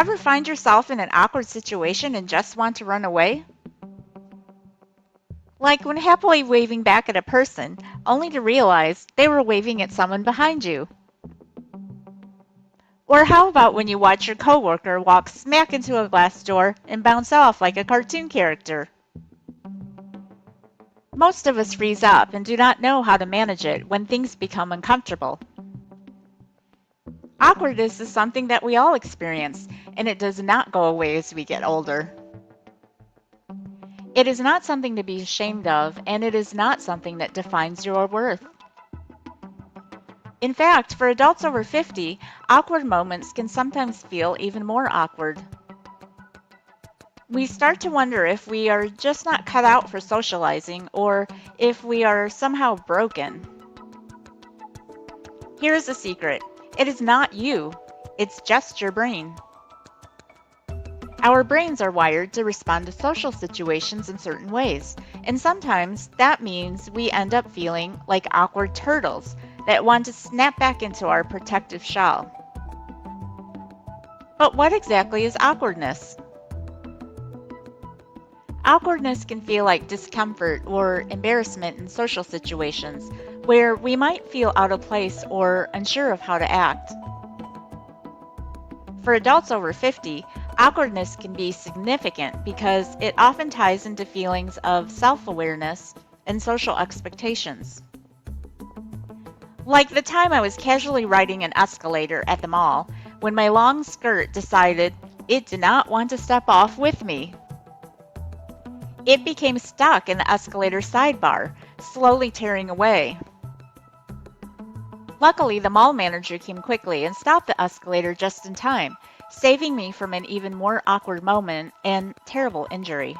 Ever find yourself in an awkward situation and just want to run away? Like when happily waving back at a person, only to realize they were waving at someone behind you. Or how about when you watch your coworker walk smack into a glass door and bounce off like a cartoon character? Most of us freeze up and do not know how to manage it when things become uncomfortable. Awkwardness is something that we all experience, and it does not go away as we get older. It is not something to be ashamed of, and it is not something that defines your worth. In fact, for adults over 50, awkward moments can sometimes feel even more awkward. We start to wonder if we are just not cut out for socializing or if we are somehow broken. Here's a secret. It is not you. It's just your brain. Our brains are wired to respond to social situations in certain ways, and sometimes that means we end up feeling like awkward turtles that want to snap back into our protective shell. But what exactly is awkwardness? Awkwardness can feel like discomfort or embarrassment in social situations where we might feel out of place or unsure of how to act. For adults over 50, awkwardness can be significant because it often ties into feelings of self-awareness and social expectations. Like the time I was casually riding an escalator at the mall when my long skirt decided it did not want to step off with me. It became stuck in the escalator sidebar, slowly tearing away. Luckily, the mall manager came quickly and stopped the escalator just in time, saving me from an even more awkward moment and terrible injury.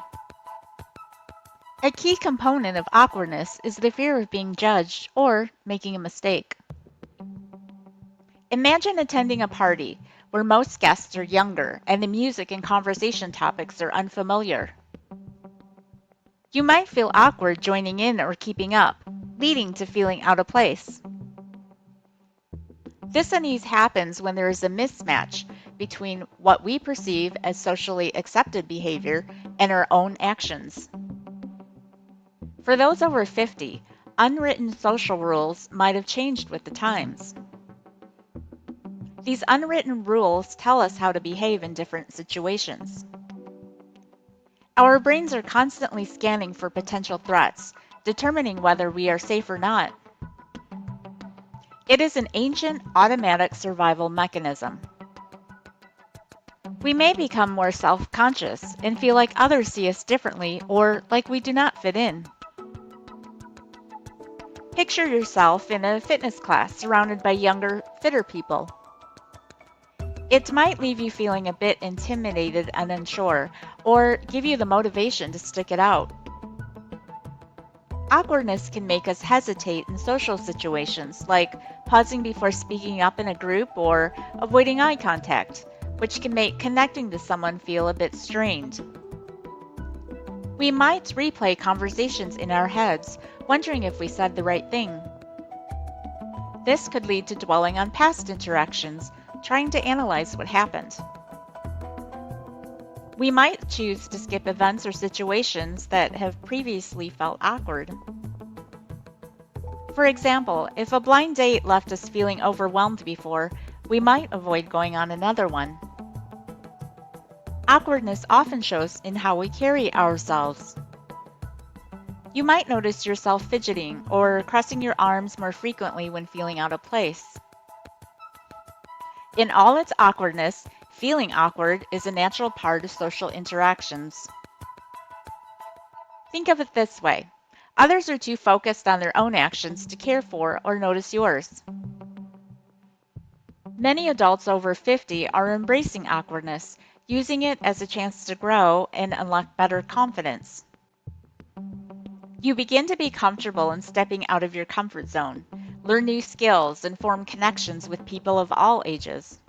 A key component of awkwardness is the fear of being judged or making a mistake. Imagine attending a party where most guests are younger and the music and conversation topics are unfamiliar. You might feel awkward joining in or keeping up, leading to feeling out of place. This unease happens when there is a mismatch between what we perceive as socially accepted behavior and our own actions. For those over 50, unwritten social rules might have changed with the times. These unwritten rules tell us how to behave in different situations. Our brains are constantly scanning for potential threats, determining whether we are safe or not. It is an ancient automatic survival mechanism. We may become more self-conscious and feel like others see us differently or like we do not fit in. Picture yourself in a fitness class surrounded by younger, fitter people. It might leave you feeling a bit intimidated and unsure, or give you the motivation to stick it out. Awkwardness can make us hesitate in social situations, like pausing before speaking up in a group or avoiding eye contact, which can make connecting to someone feel a bit strained. We might replay conversations in our heads, wondering if we said the right thing. This could lead to dwelling on past interactions, trying to analyze what happened. We might choose to skip events or situations that have previously felt awkward. For example, if a blind date left us feeling overwhelmed before, we might avoid going on another one. Awkwardness often shows in how we carry ourselves. You might notice yourself fidgeting or crossing your arms more frequently when feeling out of place. In all its awkwardness, feeling awkward is a natural part of social interactions. Think of it this way. Others are too focused on their own actions to care for or notice yours. Many adults over 50 are embracing awkwardness, using it as a chance to grow and unlock better confidence. You begin to be comfortable in stepping out of your comfort zone, learn new skills, and form connections with people of all ages.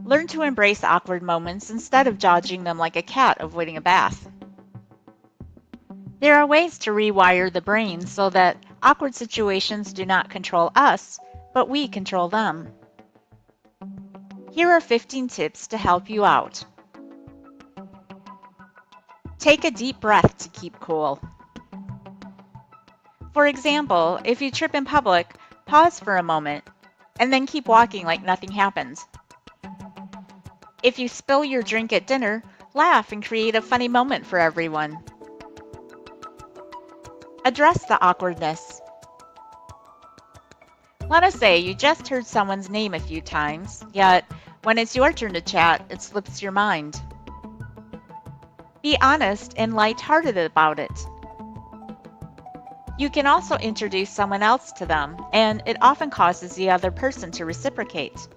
Learn to embrace awkward moments instead of dodging them like a cat avoiding a bath. There are ways to rewire the brain so that awkward situations do not control us, but we control them. Here are 15 tips to help you out. Take a deep breath to keep cool. For example, if you trip in public, pause for a moment and then keep walking like nothing happens. If you spill your drink at dinner, laugh and create a funny moment for everyone. Address the awkwardness. Let us say you just heard someone's name a few times, yet when it's your turn to chat, it slips your mind. Be honest and lighthearted about it. You can also introduce someone else to them, and it often causes the other person to reciprocate.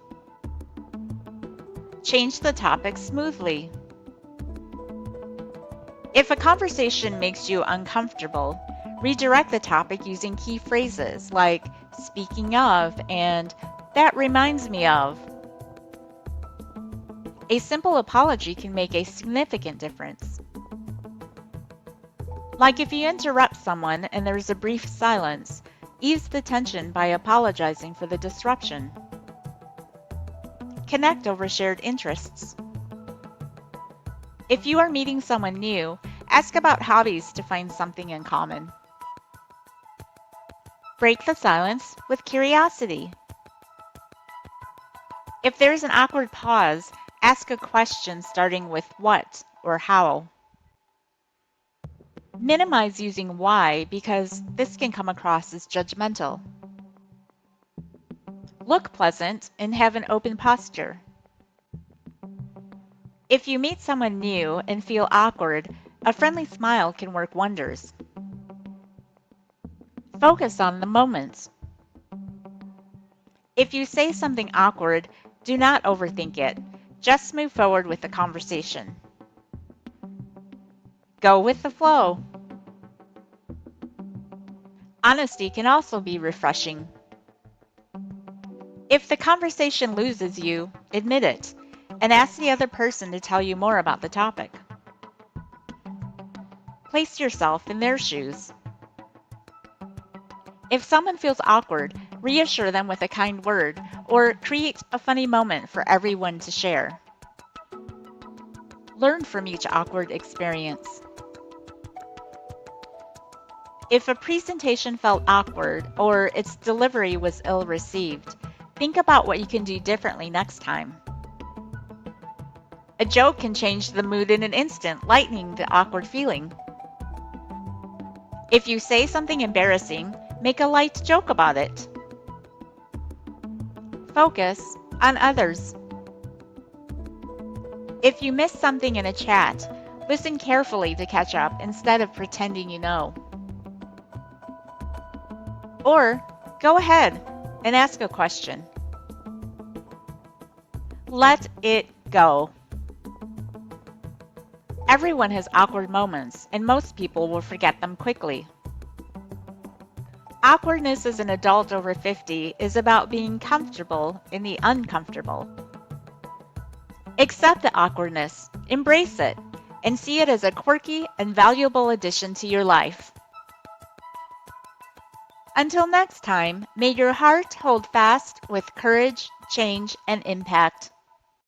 Change the topic smoothly. If a conversation makes you uncomfortable, redirect the topic using key phrases like "speaking of" and "that reminds me of." A simple apology can make a significant difference. Like if you interrupt someone and there's a brief silence, ease the tension by apologizing for the disruption. Connect over shared interests. If you are meeting someone new, ask about hobbies to find something in common. Break the silence with curiosity. If there's an awkward pause, ask a question starting with what or how. Minimize using why because this can come across as judgmental. Look pleasant and have an open posture. If you meet someone new and feel awkward, a friendly smile can work wonders. Focus on the moment. If you say something awkward, do not overthink it. Just move forward with the conversation. Go with the flow. Honesty can also be refreshing. If the conversation loses you, admit it and ask the other person to tell you more about the topic. Place yourself in their shoes. If someone feels awkward, reassure them with a kind word or create a funny moment for everyone to share. Learn from each awkward experience. If a presentation felt awkward or its delivery was ill-received, think about what you can do differently next time. A joke can change the mood in an instant, lightening the awkward feeling. If you say something embarrassing, make a light joke about it. Focus on others. If you miss something in a chat, listen carefully to catch up instead of pretending you know. Or go ahead and ask a question. Let it go. Everyone has awkward moments, and most people will forget them quickly. Awkwardness as an adult over 50 is about being comfortable in the uncomfortable. Accept the awkwardness, embrace it, and see it as a quirky and valuable addition to your life. Until next time, may your heart hold fast with courage, change, and impact.